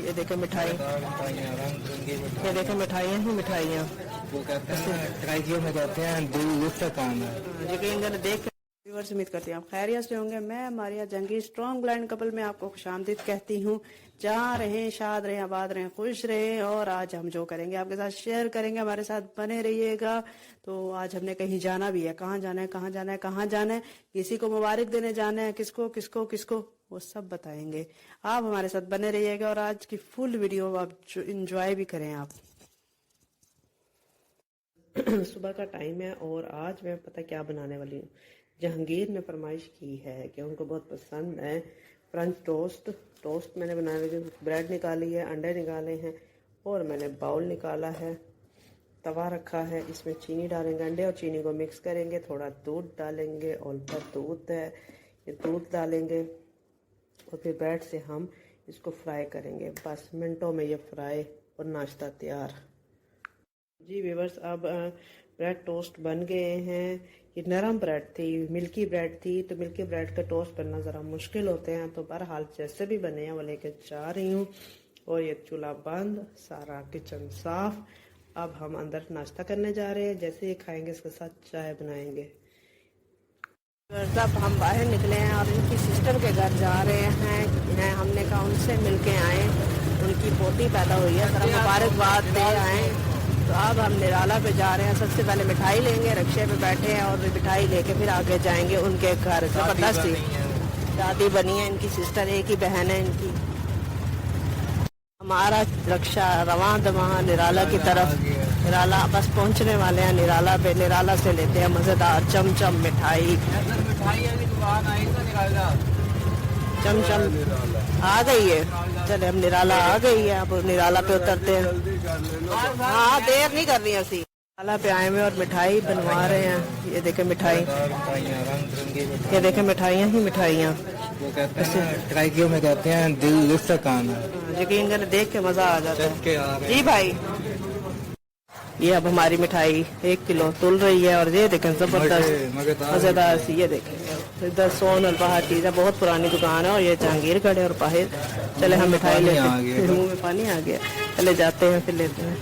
ये देखे मिठाई, ये देखे मिठाइयाँ ही मिठाइयाँ। वो कहते हैं ट्राइजियो में कहते हैं दिल लुत्फ काम है। यकीन कर देख व्यूअर्स, उम्मीद करती हूँ आप खैरियत से होंगे। मैं Maria Jangir strong blind couple में आपको खुशामदीद कहती हूँ। जहाँ रहें, शाद रहें, आबाद रहें, खुश रहें। और आज हम जो करेंगे आपके साथ शेयर करेंगे, हमारे साथ बने रहिएगा। तो आज हमने कहीं जाना भी है, कहाँ जाना है, कहाँ जाना है, कहाँ जाना है, किसी को मुबारक देने जाना है, किसको किसको किसको, वो सब बताएंगे। आप हमारे साथ बने रहिएगा और आज की फुल वीडियो आप इंजॉय भी करें आप। सुबह का टाइम है और आज मैं पता क्या बनाने वाली हूँ। जहांगीर ने फरमाइश की है कि उनको बहुत पसंद है फ्रेंच टोस्ट। टोस्ट मैंने बनाने के ब्रेड निकाली है, अंडे निकाले हैं और मैंने बाउल निकाला है, तवा रखा है। इसमें चीनी डालेंगे, अंडे और चीनी को मिक्स करेंगे, थोड़ा दूध डालेंगे और ऊपर दूध है, ये दूध डालेंगे और फिर ब्रेड से हम इसको फ्राई करेंगे। बस मिनटों में ये फ्राई और नाश्ता तैयार। जी व्यूअर्स, अब ब्रेड टोस्ट बन गए हैं। ये नरम ब्रेड थी, मिल्की ब्रेड थी, तो मिल्की ब्रेड का टोस्ट बनना ज़रा मुश्किल होते हैं। तो बहरहाल जैसे भी बने हैं वो लेके जा रही हूँ। और ये चूल्हा बंद, सारा किचन साफ। अब हम अंदर नाश्ता करने जा रहे हैं। जैसे ही खाएंगे इसके साथ चाय बनाएंगे। तब हम बाहर निकले हैं और इनकी सिस्टर के घर जा रहे हैं। हमने कहा उनसे मिल के आए, उनकी पोती पैदा हुई है, ज़रा मुबारकबाद दे आए। तो अब हम निराला पे जा रहे हैं। सबसे पहले मिठाई लेंगे, रिक्शे पे बैठे हैं और मिठाई लेके फिर आगे जाएंगे उनके घर। जबरदस्त दादी बनी है इनकी सिस्टर, एक ही बहन है इनकी। हमारा रक्षा रवां दवां निराला की तरफ। निराला बस पहुंचने वाले हैं निराला पे। निराला से लेते हैं मजेदार चमचम मिठाई। चमचम आ गई है, चले हम निराला आ गई है। अब निराला पे उतरते हैं। हाँ, देर नहीं कर रही ऐसी। निराला पे आए हुए और मिठाई बनवा रहे हैं। ये देखे मिठाई, ये देखे मिठाइयाँ ही मिठाइयाँ। वो कहते हैं ट्राइजियो में कहते हैं दिल लुत्फ काम है। यकीन कर देख के मजा आ जाता है। जी भाई, ये अब हमारी मिठाई 1 किलो तुल रही है और ये देखें जबरदस्त मजेदार सी। ये देखें इधर सोन और बाहर चीज़ है, बहुत पुरानी दुकान है और ये जहांगीर खड़े और बाहर। चले हम मिठाई लेते हैं, मुँह में पानी आ गया। चले जाते हैं फिर लेते हैं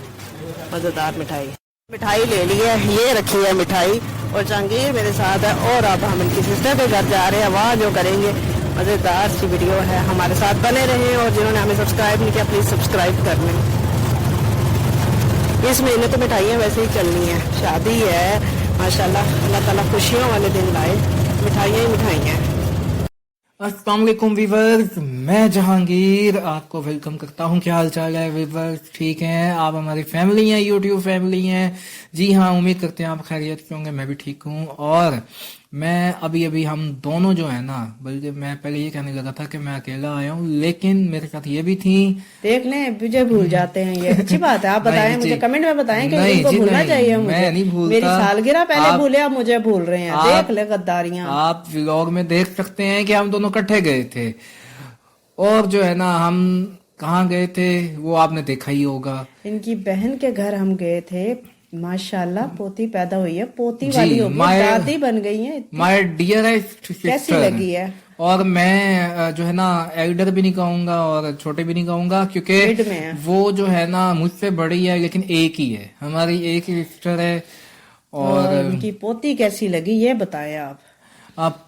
मजेदार मिठाई। मिठाई ले ली है, ये रखी है मिठाई और जहांगीर मेरे साथ है। और अब हम इनकी सिस्टर के घर जा रहे हैं, वहाँ जो करेंगे मजेदार सी वीडियो है। हमारे साथ बने रहें और जिन्होंने हमें सब्सक्राइब नहीं किया प्लीज सब्सक्राइब कर लें। इस महीने तो मिठाइयाँ वैसे ही चलनी है, शादी है माशाल्लाह। अल्लाह ताला खुशियों वाले दिन लाए, मिठाइयाँ ही मिठाइयाँ। अस्सलाम वालेकुम व्यूअर्स, मैं जहांगीर आपको वेलकम करता हूं। क्या हाल चाल है व्यूअर्स, ठीक हैं आप? हमारी फैमिली है, यूट्यूब फैमिली है। जी हाँ, उम्मीद करते हैं आप खैरियत से होंगे। मैं भी ठीक हूं। और मैं अभी हम दोनों जो है ना, बल्कि मैं पहले ये कहने लगा था कि मैं अकेला आया हूँ, लेकिन मेरे साथ ये भी थी। देख लें, मुझे भूल जाते हैं, ये अच्छी बात है। आप बताएं मुझे, कमेंट में बताएं कि इनको भूलना चाहिए मुझे। मैं नहीं भूलता। मेरी सालगिरह पहले भूले, आप मुझे भूल रहे हैं। देख ले गद्दारियां। आप व्लॉग में देख सकते हैं कि हम दोनों इकट्ठे गए थे और जो है ना हम कहाँ गए थे वो आपने देखा ही होगा। इनकी बहन के घर हम गए थे। माशाल्लाह पोती पैदा हुई है, पोती वाली होगी, दादी बन गई है। माय डियरेस्ट कैसी लगी है? और मैं जो है ना एल्डर भी नहीं कहूंगा और छोटे भी नहीं कहूंगा, क्योंकि वो जो है ना मुझसे बड़ी है लेकिन एक ही है, हमारी एक ही सिस्टर है। और उनकी पोती कैसी लगी ये बताएं आप।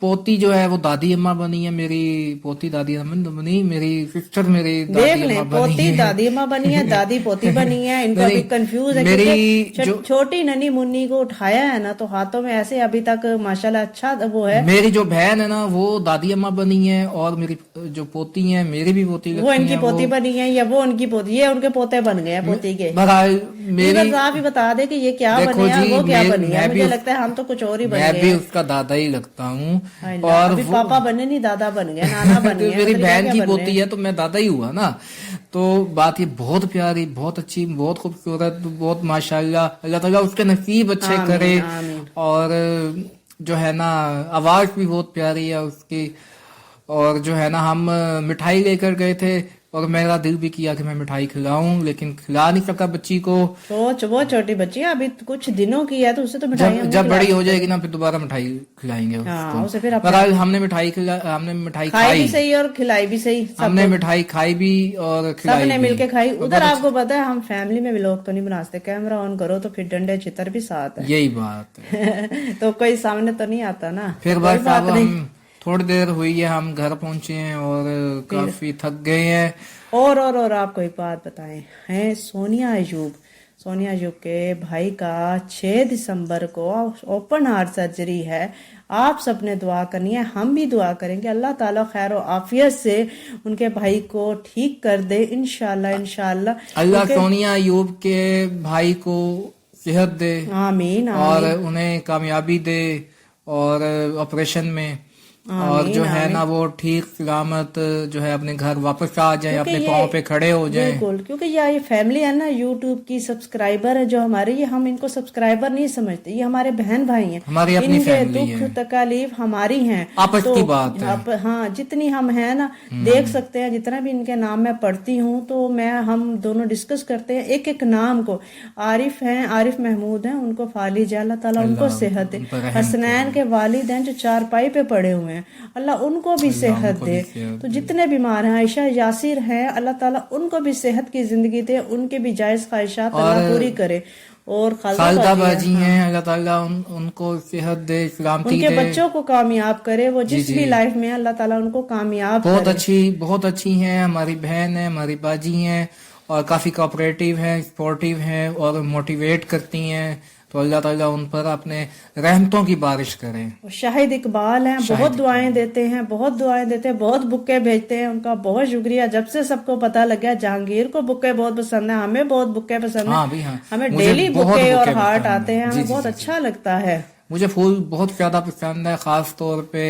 पोती जो है वो दादी अम्मा बनी है। मेरी पोती दादी अम्मा बनी, मेरी सिस्टर मेरी देख ले, पोती दादी अम्मा बनी है, दादी पोती बनी है। इनको अभी कंफ्यूज है। मेरी छोटी ननी मुन्नी को उठाया है ना तो हाथों में ऐसे अभी तक माशाल्लाह अच्छा वो है। मेरी जो बहन है ना वो दादी अम्मा बनी है और मेरी जो पोती है, मेरी भी पोती वो इनकी पोती बनी है या वो उनकी पोती, ये उनके पोते बन गए हैं पोती के। मेरी आप ही बता दे कि ये क्या बने हैं, वो क्या बनी है। मुझे लगता है हम तो कुछ और ही बन गए। मैं भी उसका दादा ही लगता हूँ। और अभी पापा बने नहीं, दादा बन गए, नाना बन गए। मेरी बहन की पोती है तो मैं दादा ही हुआ ना। तो बात ये बहुत प्यारी, बहुत अच्छी, बहुत खूबसूरत, बहुत माशाल्लाह। अल्लाह ताला उसके नसीब अच्छे करे। और जो है ना आवाज भी बहुत प्यारी है उसकी। और जो है ना हम मिठाई लेकर गए थे और मेरा दिल भी किया कि मैं मिठाई खिलाऊं, लेकिन खिला नहीं सका बच्ची को। तो वो छोटी बच्ची है, अभी कुछ दिनों की है, तो उसे तो मिठाई हम जब बड़ी हो जाएगी ना फिर दोबारा मिठाई खिलाएंगे हाँ, उसको। उसे फिर बहरहाल हमने मिठाई खाई खाई भी सही और खिलाई भी सही, हमने मिठाई खाई भी और खिलाई सबने भी। मिलके खाई। उधर आपको पता है हम फैमिली में भी लोग तो नहीं बना सकते, कैमरा ऑन करो तो फिर डंडे चितर भी साथ है। यही बात है। तो कोई सामने तो नहीं आता ना। फिर कोई बस बात अब नहीं। हम थोड़ी देर हुई है, हम घर पहुंचे हैं और काफी थक गए हैं। और आपको एक बात बताएं, है सोनिया अयूब के भाई का 6 दिसंबर को ओपन हार्ट सर्जरी है। आप सबने दुआ करनी है, हम भी दुआ करेंगे, अल्लाह ताला खैर और आफियत से उनके भाई को ठीक कर दे इंशाल्लाह। अल्लाह सोनिया अयूब के भाई को सेहत दे, आमीन और उन्हें कामयाबी दे और ऑपरेशन में, और जो है ना वो ठीक सलामत जो है अपने घर वापस आ जाए, अपने पाँव पे खड़े हो जाए। बिल्कुल, क्योंकि ये फैमिली है ना, यूट्यूब की सब्सक्राइबर है जो हमारे, ये हम इनको सब्सक्राइबर नहीं समझते, ये हमारे बहन भाई हैं, हमारी अपनी इनके फैमिली दुख है, तकलीफ हमारी हैं, आपस की बात है। हाँ, जितनी हम हैं ना देख सकते हैं, जितना भी इनके नाम मैं पढ़ती हूँ तो हम दोनों डिस्कस करते हैं एक एक नाम को। आरिफ हैं, आरिफ महमूद हैं, उनको फालिज है, अल्लाह ताला उनको सेहत दे। हसनैन के वालिद हैं जो चारपाई पे पड़े हुए हैं, अल्लाह उनको भी सेहत दे। तो जितने बीमार हैं, आयशा यासिर हैं, अल्लाह ताला उनको भी सेहत की जिंदगी दे, उनके भी जायज ख्वाहिशात अल्लाह पूरी करे। और खालदा बाजी हैं, अल्लाह ताला उनको सेहत दे, सलामती उनके दे, बच्चों को कामयाब करे, वो जिस भी लाइफ में अल्लाह ताला उनको कामयाब करे। बहुत अच्छी हैं, हमारी बहन है, हमारी बाजी हैं, और काफी कोऑपरेटिव हैं, सपोर्टिव हैं और मोटिवेट करती हैं। तो अल्लाह ताला उन पर अपने रहमतों की बारिश करें। शाहिद इकबाल हैं, बहुत दुआएं देते हैं, बहुत बुक्के भेजते हैं, उनका बहुत शुक्रिया। जब से सबको पता लग गया जहांगीर को बुक्के बहुत पसंद है, हमें बहुत बुक्के पसंद है। हाँ भी हाँ, हमें डेली बुक्के और हार्ट आते हैं, हमें बहुत अच्छा लगता है। मुझे फूल बहुत ज्यादा पसंद है, खास तौर पे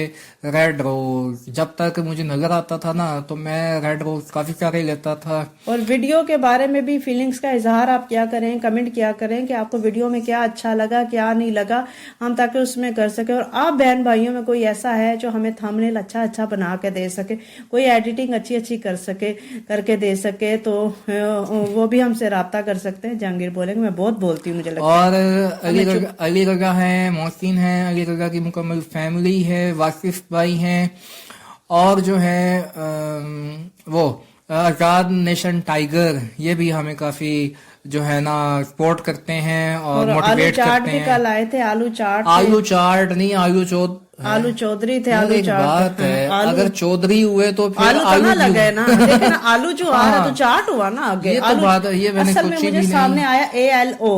रेड रोज। जब तक मुझे नजर आता था ना तो मैं रेड रोज काफी सारे लेता था। और वीडियो के बारे में भी फीलिंग्स का इजहार आप क्या करें, कमेंट क्या करें कि आपको वीडियो में क्या अच्छा लगा, क्या नहीं लगा, हम ताकि उसमें कर सके। और आप बहन भाइयों में कोई ऐसा है जो हमें थंबनेल अच्छा बना के दे सके, कोई एडिटिंग अच्छी कर सके, करके दे सके, तो वो भी हमसे राब्ता कर सकते हैं। जहांगीर बोलेंगे, मैं बहुत बोलती हूँ, मुझे लगता है। और अलीगढ़ है, मोहसिन है, अलीगढ़ की मुकम्मल फैमिली है, वासिफ भाई हैं, और जो है वो आजाद नेशन टाइगर, ये भी हमें काफी जो है ना सपोर्ट करते हैं और मोटिवेट करते हैं। कल आए थे आलू चाट नहीं, आलू चौधरी थे। आलू चाट बात है, अगर चौधरी हुए तो फिर आलू लगे ना, लेकिन आलू जो आ रहा तो चाट हुआ ना आगे। ये तो बात है, ये मैंने असल में मुझे सामने आया ALO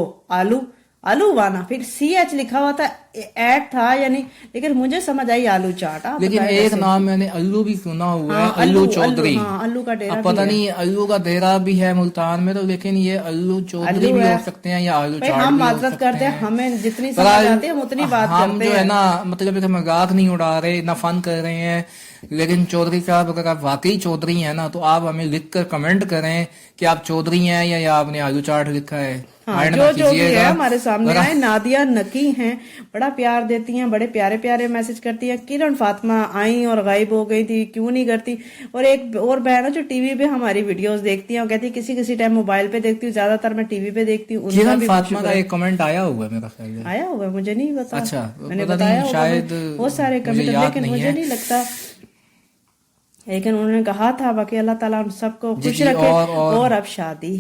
आलू हुआ ना, फिर CH लिखा हुआ था, ऐड था यानी, लेकिन मुझे समझ आई आलू चाट। लेकिन एक नाम मैंने अल्लू भी सुना हुआ है, अल्लू चौधरी। अल्लू का डेरा पता नहीं अल्लू का डेरा भी है मुल्तान में, तो लेकिन ये अल्लू चौधरी भी हो सकते हैं या आलू चाट। हम माजरत करते हैं, हमें जितनी समझ आती है हम उतनी बात करते हैं। हम जो है ना मतलब मजाक नहीं उड़ा रहे, ना फन कर रहे हैं, लेकिन चौधरी साहब अगर आप वाकई चौधरी हैं ना तो आप हमें लिखकर कमेंट करें कि आप चौधरी हैं या आपने आलू चाट लिखा है। हाँ, जो भी है हमारे सामने आए। नादिया नकी हैं, बड़ा प्यार देती हैं, बड़े प्यारे मैसेज करती हैं। किरण फातिमा आई और गायब हो गई थी, क्यों नहीं करती। और एक और बहन है जो टीवी पे हमारी वीडियोस देखती हैं, और कहती है किसी टाइम मोबाइल पे देखती हूँ, ज्यादातर मैं टीवी पे देखती हूँ। किरण फातिमा का एक कमेंट आया हुआ है, मेरा ख्याल आया हुआ है, मुझे नहीं पता। अच्छा, मैंने बताया शायद बहुत सारे कमेंट, लेकिन मुझे नहीं लगता, लेकिन उन्होंने कहा था बाकी अल्लाह ताला उन सबको खुश रखे। और अब शादी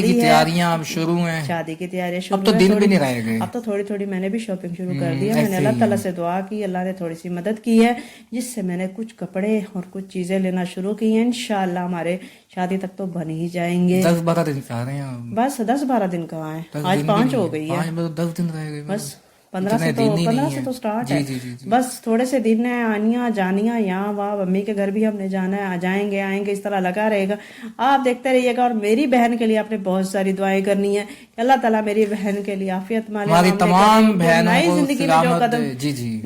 की तैयारियां अब शुरू हैं, शादी की तैयारियां शुरू। अब तो दिन भी नहीं रह गए, अब तो थोड़ी मैंने भी शॉपिंग शुरू कर दिया। मैंने अल्लाह ताला से दुआ की, अल्लाह ने थोड़ी सी मदद की है, जिससे मैंने कुछ कपड़े और कुछ चीजें लेना शुरू की हैं। इंशाल्लाह हमारे शादी तक तो बन ही जाएंगे। 10-12 दिन चाह रहे हैं, बस 10-12 दिन कहाँ है, आज 5 हो गई है, 10 दिन रह गए, बस 15 से तो स्टार्ट है। जी। बस थोड़े से दिन है, आनिया जानिया, यहाँ वहाँ, मम्मी के घर भी हमने जाना है, जाएंगे आएंगे, इस तरह लगा रहेगा। आप देखते रहिएगा। और मेरी बहन के लिए आपने बहुत सारी दुआएं करनी है, अल्लाह ताला मेरी बहन के लिए आफियत माले, तमाम बहनों नई जिंदगी में जो कदम,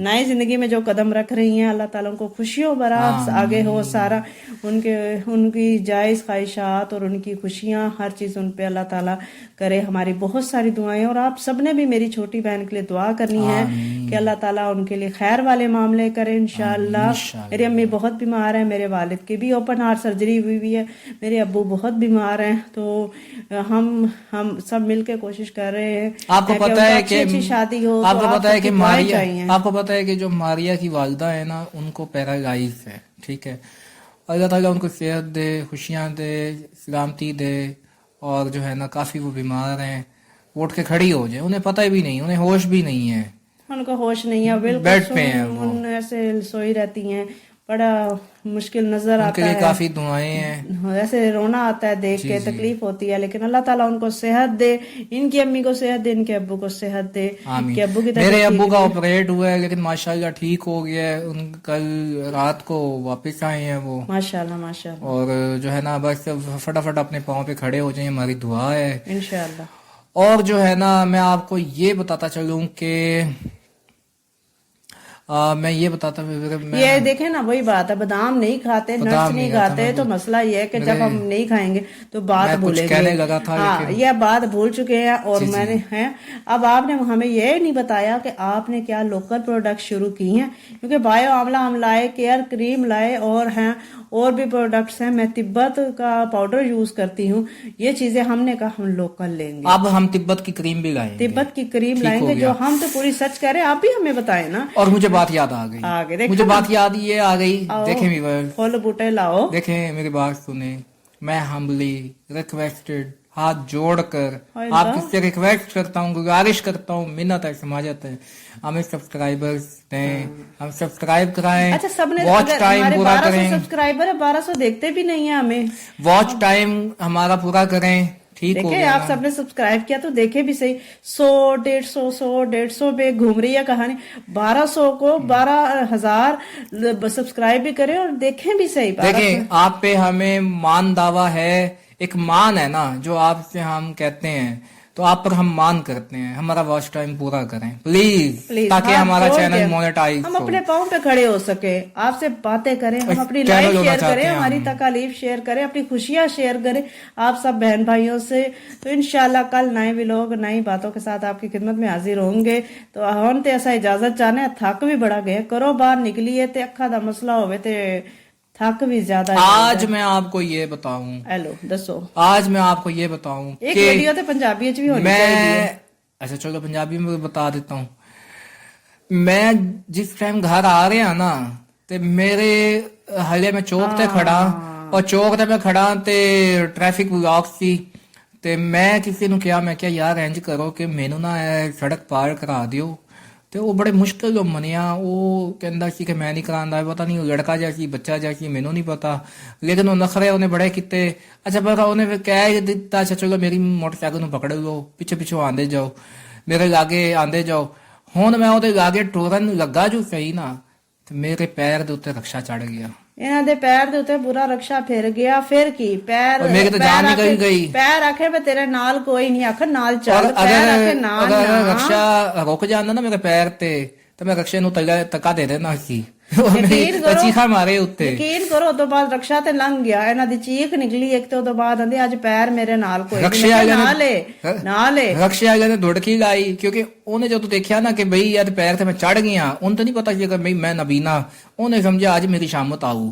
नई जिंदगी में जो कदम रख रही हैं, अल्लाह ताला उनको खुशियों भरा आगे हो सारा, उनकी जायज ख्वाहिशात और उनकी खुशियां, हर चीज उन पे अल्लाह ताला करे। हमारी बहुत सारी दुआएं, और आप सबने भी मेरी छोटी बहन के लिए दुआ करनी है कि अल्लाह ताला उनके लिए खैर वाले मामले करे इंशाअल्लाह। मेरी अम्मी बहुत बीमार है, मेरे वालिद की भी ओपन हार्ट सर्जरी हुई हुई है, मेरे अब्बू बहुत बीमार हैं, तो हम सब मिलके कोशिश कर रहे हैं। आपको पता है कि अच्छी शादी हो, आपको पता है कि मारिया, चाहिए। आपको पता है कि जो मारिया की वालिदा है ना, उनको पैरालाइज है, ठीक है। अल्लाह ताला उनको सेहत दे, खुशियां दे, सलामती दे, और जो है ना काफी वो बीमार हैं, उठ के खड़ी हो जाए, उन्हें पता भी नहीं, उन्हें होश भी नहीं है, उनको होश नहीं है, बिल्कुल बेड पे हैं वो, ऐसे सोई रहती हैं, बड़ा मुश्किल नजर आता है। काफी दुआएं हैं, ऐसे रोना आता है देख के, तकलीफ होती है, लेकिन अल्लाह ताला उनको सेहत दे, इनकी अम्मी को सेहत दे, इनके अब्बू को सेहत दे। इनके अब्बू की मेरे अब्बू का ऑपरेट हुआ है, लेकिन माशाल्लाह ठीक हो गया है, कल रात को वापस आए हैं वो, माशाल्लाह माशाल्लाह। और जो है ना बस फटाफट अपने पाँव पे खड़े हो जाए, हमारी दुआ है इंशाल्लाह। और जो है ना मैं आपको ये बताता चलूं कि मैं ये बताता ये देखें ना, वही बात है, बादाम नहीं खाते, नट्स नहीं खाते, तो मसला ये है कि जब हम नहीं खाएंगे तो बात भूलेंगे। कहने लगा था, हाँ, यह बात भूल चुके हैं। और मैंने है, अब आपने हमें ये नहीं बताया कि आपने क्या लोकल प्रोडक्ट शुरू की हैं, क्योंकि बायो आंवला हम लाए, केयर क्रीम लाए, और हैं और भी प्रोडक्ट्स हैं। मैं तिब्बत का पाउडर यूज करती हूँ, ये चीजें हमने कहा हम लोकल लेंगे। अब हम तिब्बत की क्रीम भी लाएंगे, तिब्बत की क्रीम लाएंगे, जो हम तो पूरी सर्च करें, आप भी हमें बताएं ना। और मुझे बात याद आ गई, मुझे बात याद ये आ गई, देखें फूल बूटे लाओ, देखें मेरी बात सुने, मैं हम्बली रिक्वेस्टेड, हाथ जोड़कर आपसे रिक्वेस्ट करता हूँ, गुजारिश करता हूँ, मिन्नत है, समाजत है, हमें सब्सक्राइबर्स दें, हम सब्सक्राइब कराएं। अच्छा, सबने वॉच टाइम पूरा करें, सब्सक्राइबर है 1200 देखते भी नहीं है, हमें वॉच टाइम हमारा पूरा करें, ठीक हो गया। आप सबने सब्सक्राइब किया तो देखे भी सही, 100 पे घूम रही है कहानी, 1200 को 12,000 सब्सक्राइब भी करें और देखें भी सही। देखें, आप पे हमें मान दावा है, एक मान है ना जो आपसे हम कहते हैं, तो आप पर हम मान करते हैं, हमारा वॉच टाइम पूरा करें प्लीज, ताकि हमारा चैनल मोनेटाइज, हम अपने पाँव पे खड़े हो सके, आपसे बातें करें, हम अपनी लाइफ शेयर करें, हमारी तकलीफ शेयर करें, अपनी खुशियां शेयर करें आप सब बहन भाइयों से। तो इंशाल्लाह कल नए व्लॉग नई बातों के साथ आपकी खिदमत में हाजिर होंगे। तो हम तो ऐसा इजाजत चाहने, थक भी बड़ा गए, करो बाहर निकलिए ते अखा दा मसला होवे ते थक भी ज्यादा। आज मैं आपको ये बताऊं, हेलो दसो, आज मैं आपको ये बताऊं, एक वीडियो तो पंजाबी भी होनी चाहिए। अच्छा चलो पंजाबी में बता देता हूँ। मैं जिस टाइम घर आ रहे हैं ना, ते मेरे हले मैं चौक ते खड़ा, और चौक ते मैं खड़ा ते ट्रैफिक ब्लॉक सी, ते मैं किसी ਨੂੰ ਕਿਹਾ, ਮੈਂ ਕਿਹਾ ਯਾਰ ਇੰਜ ਕਰੋ ਕਿ ਮੈਨੂੰ ਨਾ ਸੜਕ ਪਾਰ ਕਰਾ ਦਿਓ, ਤੇ ਉਹ ਬੜੇ ਮੁਸ਼ਕਿਲ ਤੋਂ ਮੰਨਿਆ। ਉਹ ਕਹਿੰਦਾ ਸੀ ਕਿ ਮੈਂ ਨਹੀਂ ਕਰਾਂਦਾ, ਪਤਾ ਨਹੀਂ ਉਹ ਲੜਕਾ ਜਿਹਾ ਸੀ, ਬੱਚਾ ਜਿਹਾ ਸੀ, ਮੈਨੂੰ ਨਹੀਂ ਪਤਾ, ਲੇਕਿਨ ਉਹ ਨਖਰੇ ਉਹਨੇ ਬੜੇ ਕੀਤੇ। ਅੱਛਾ ਪਰ ਉਹਨੇ ਫਿਰ ਕਹਿ ਦਿੱਤਾ, ਅੱਛਾ ਚਲੋ ਮੇਰੀ ਮੋਟਰਸਾਈਕਲ ਨੂੰ ਪਕੜ ਲਓ, ਪਿੱਛੇ ਪਿੱਛੋਂ ਆਂਦੇ ਜਾਓ, ਮੇਰੇ ਲਾਗੇ ਆਂਦੇ ਜਾਓ। ਹੁਣ ਮੈਂ ਉਹਦੇ ਲਾਗੇ ਟੁਰਨ ਲੱਗਾ ਜੋ ਸਹੀ ਨਾ, ਤੇ ਮੇਰੇ ਪੈਰ ਦੇ ਉੱਤੇ ਰਕਸ਼ਾ ਚੜ ਗਿਆ, ਇਹਨਾਂ ਦੇ ਪੈਰ ਦੇ ਉੱਤੇ ਪੂਰਾ ਰਕਸ਼ਾ ਫਿਰ ਗਿਆ। ਫਿਰ ਕੀ ਪੈਰ, ਮੇਰੇ ਤਾਂ ਜਾਨ ਨਿਕਲ ਗਈ। ਪੈਰ ਆਖੇ ਮੈਂ ਤੇਰੇ ਨਾਲ ਕੋਈ ਨਹੀਂ, ਆਖਰ ਨਾਲ ਚੱਲ, ਪੈਰ ਆਖੇ ਨਾਲ ਨਾ। ਰਕਸ਼ਾ ਰੁਕ ਜਾਂਦਾ ਨਾ ਮੇਰੇ ਪੈਰ ਤੇ ਮੈਂ ਰਕਸ਼ੇ ਨੂੰ ਤੱਕਾ ਦੇ ਦੇਣਾ ਸੀ, ਚੀਖਾ ਮਾਰੇ ਉੱਤੇ। ਯਕੀਨ ਕਰੋ, ਤੋਂ ਬਾਅਦ ਰਕਸ਼ਾ ਤੇ ਲੰਘ ਗਿਆ, ਇਹਨਾਂ ਦੀ ਚੀਖ ਨਿਕਲੀ ਇੱਕ, ਤੇ ਉਹਦੇ ਬਾਅਦ ਆਂਦੇ ਅੱਜ ਪੈਰ ਮੇਰੇ ਨਾਲ ਕੋਈ ਨਹੀਂ, ਨਾਲ ਰਕਸ਼ੇ ਵਾਲੇ ਨੇ ਦੁੜਕੀ ਲਾਈ, ਕਿਉਂਕਿ ਉਹਨੇ ਜਦੋਂ ਦੇਖਿਆ ਨਾ ਕਿ ਬਈ ਯਾਰ ਪੈਰ ਤੇ ਮੈਂ ਚੜ ਗਿਆ, ਉਹਨੂੰ ਤਾਂ ਨਹੀਂ ਪਤਾ ਸੀ ਕਿ ਮੈਂ ਨਬੀਨਾ, ਉਹਨੇ ਸਮਝਿਆ ਅੱਜ ਮੇਰੀ ਸ਼ਾਮਤ ਆਊ,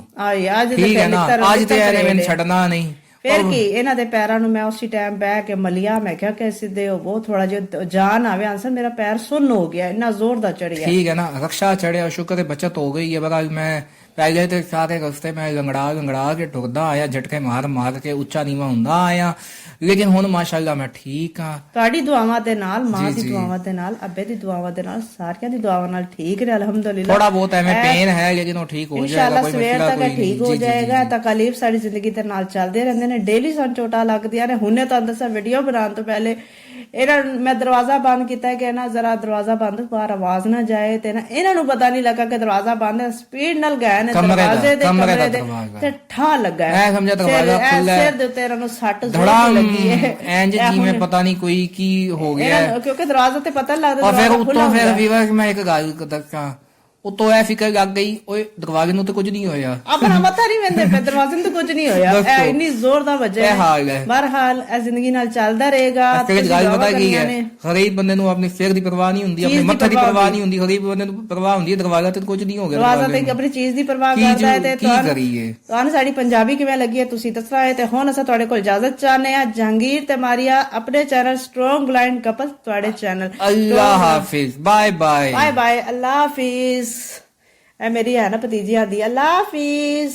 ਠੀਕ ਹੈ ਨਾ, ਅੱਜ ਤੇ ਇਹਨੇ ਮੈਨੂੰ ਛੱਡਣਾ ਨਹੀਂ। ਫਿਰ ਕੀ ਇਹਨਾਂ ਦੇ ਪੈਰਾਂ ਨੂੰ ਮੈਂ ਉਸੇ ਟਾਈਮ ਬਹਿ ਕੇ ਮਲਿਆ, ਮੈਂ ਕਿਹਾ ਕਿ ਸਿੱਧੇ ਹੋ, ਬਹੁਤ ਥੋੜਾ ਜਿਹਾ ਜਾਨ ਆਵੇ ਆਂਸਰ, ਮੇਰਾ ਪੈਰ ਸੁੰਨ ਹੋ ਗਿਆ, ਇੰਨਾ ਜ਼ੋਰ ਦਾ ਚੜਿਆ, ਠੀਕ ਹੈ ਨਾ, ਰਕਸ਼ਾ ਚੜਿਆ, ਸ਼ੁਕਰ ਹੈ ਬਚਤ ਹੋ ਗਈ ਹੈ। ਬੜਾ ਮੈਂ ਪਹਿਲੇ ਤੇ ਸਾਰੇ ਰਸਤੇ ਮੈਂ ਲੰਗੜਾ ਕੇ ਟੁਰਦਾ ਆਇਆ, ਝਟਕੇ ਮਾਰ ਕੇ ਉੱਚਾ ਨੀਵਾਂ ਹੁੰਦਾ ਆਇਆ, ਲੇਕਿਨ ਹੁਣ ਮਾਸ਼ਾਅੱਲਾ ਮੈਂ ਠੀਕ ਹਾਂ। ਤੁਹਾਡੀ ਦੁਆਵਾਂ ਦੇ ਨਾਲ, ਮਾਂ ਦੀ ਦੁਆਵਾਂ ਦੇ ਨਾਲ, ਅੱਬੇ ਦੀ ਦੁਆਵਾਂ ਦੇ ਨਾਲ, ਸਾਰਿਆਂ ਦੀ ਦੁਆਵਾਂ ਨਾਲ ਠੀਕ ਰਿਹਾ ਅਲਹਮਦੁਲਿਲਾ। ਥੋੜਾ ਬਹੁਤ ਐਵੇਂ ਪੇਨ ਹੈ, ਲੇਕਿਨ ਉਹ ਠੀਕ ਹੋ ਜਾਏਗਾ, ਕੋਈ ਮਸਲਾ ਕੋਈ ਨਹੀਂ, ਠੀਕ ਹੋ ਜਾਏਗਾ। ਤਕਲੀਫ ਸਾਡੀ ਜ਼ਿੰਦਗੀ ਦੇ ਨਾਲ ਚੱਲਦੇ ਰਹਿੰਦੇ ਨੇ, ਡੇਲੀ ਸਾਨੂੰ ਚੋਟਾਂ ਲੱਗਦੀਆਂ ਨੇ। ਹੁਣੇ ਤੁਹਾਨੂੰ ਦੱਸਿਆ ਵੀਡੀਓ ਬਣਾਉਣ ਤੋਂ ਪਹਿਲੇ ਇਹਨਾਂ ਮੈਂ ਦਰਵਾਜ਼ਾ ਬੰਦ ਕੀਤਾ ਕਿ ਨਾ ਜ਼ਰਾ ਦਰਵਾਜ਼ਾ ਬੰਦ, ਬਾਹਰ ਆਵਾਜ਼ ਨਾ ਜਾਏ, ਤੇ ਨਾ ਇਹਨਾਂ ਨੂੰ ਪਤਾ ਨਹੀਂ ਲੱਗਾ ਕਿ ਦਰਵਾਜ਼ਾ ਬੰਦ ਹੈ, ਸਪੀਡ ਨਾਲ ਗਏ ਨੇ ਦਰਵਾਜ਼ੇ ਦੇ, ਕਮਰੇ ਦੇ, ਤੇ ਠਾ ਲੱਗਾ, ਮੈਂ ਸਮਝਿਆ ਦਰਵਾਜ਼ਾ ਖੁੱਲਾ, ਸਿਰ ਦੇ ਉੱਤੇ ਇਹਨਾਂ ਨੂੰ ਸੱਟ ਜ਼ੋਰ ਲੱਗੀ ਹੈ, ਇੰਜ ਜਿਵੇਂ ਪਤਾ ਨਹੀਂ ਕੋਈ ਕੀ ਹੋ ਗਿਆ, ਕਿਉਂਕਿ ਦਰਵਾਜ਼ਾ ਤੇ ਪਤਾ ਲੱਗਦਾ। ਔਰ ਫਿਰ ਉੱਤੋਂ ਫਿਰ ਵੀਵਰ ਮੈਂ ਇੱਕ ਗੱਲ ਦੱਸਾਂ, ਉਤੋਂ ਐ ਫਿਕਰ ਲੱਗ ਗਈ ਓਏ ਦਰਵਾਜ਼ੇ ਨੂੰ ਤਾਂ ਕੁਝ ਨਹੀਂ ਹੋਇਆ ਆਪਣਾ ਮੱਥਾ ਨਹੀਂ ਵੰਦੇ ਪਏ ਦਰਵਾਜ਼ੇ ਨੂੰ ਤਾਂ ਕੁਝ ਨਹੀਂ ਹੋਇਆ ਦੱਸੋ। ਇਹ ਇੰਨੀ ਜ਼ੋਰ ਦਾ ਵਜ੍ਹਾ ਇਹ ਹਾਲ ਹੈ। ਬਹਰਹਾਲ ਇਹ ਜ਼ਿੰਦਗੀ ਨਾਲ ਚੱਲਦਾ ਰਹੇਗਾ ਅਸਲ ਵਿੱਚ ਗੱਲ ਪਤਾ ਕੀ ਹੈ ਹਰੇਕ ਬੰਦੇ ਨੂੰ ਆਪਣੀ ਸਿਰ ਦੀ ਪਰਵਾਹ ਨਹੀਂ ਹੁੰਦੀ ਆਪਣੇ ਮੱਥੇ ਦੀ ਪਰਵਾਹ ਨਹੀਂ ਹੁੰਦੀ ਹਰੇਕ ਬੰਦੇ ਨੂੰ ਪਰਵਾਹ ਹੁੰਦੀ ਹੈ ਦਰਵਾਜ਼ਾ ਤੇ ਕੁਝ ਨਹੀਂ ਹੋ ਗਿਆ ਦਰਵਾਜ਼ਾ ਤੇ ਆਪਣੀ ਚੀਜ਼ ਦੀ ਪਰਵਾਹ ਕਰਦਾ ਹੈ ਤੇ ਕੀ ਕਰੀਏ ਤੁਹਾਨੂੰ ਸਾਡੀ ਪੰਜਾਬੀ ਕਿਵੇਂ ਲੱਗੀ ਹੈ ਤੁਸੀਂ ਦੱਸਣਾ ਹੈ ਤੇ ਹੁਣ ਅਸੀਂ ਤੁਹਾਡੇ ਕੋਲ ਇਜਾਜ਼ਤ ਚਾਹਨੇ ਆ ਜਹਾਂਗੀਰ ਤੇ ਮਾਰੀਆ ਆਪਣੇ ਚੈਨਲ ਸਟਰੋਂਗ ਬਲਾਈਂਡ ਕਪਲ ਤੁਹਾਡੇ ਚੈਨਲ ਅੱਲਾਹ ਹਾਫਿਜ਼ ਬਾਏ ਬਾਏ ਬਾਏ ਬਾਏ ਅੱਲਾਹ ਹਾਫਿਜ਼ ਇਹ ਮੇਰੀ ਹੈ ਨਾ ਭਤੀਜੀ ਆਦੀ ਅੱਲਾਹ ਹਾਫਿਜ਼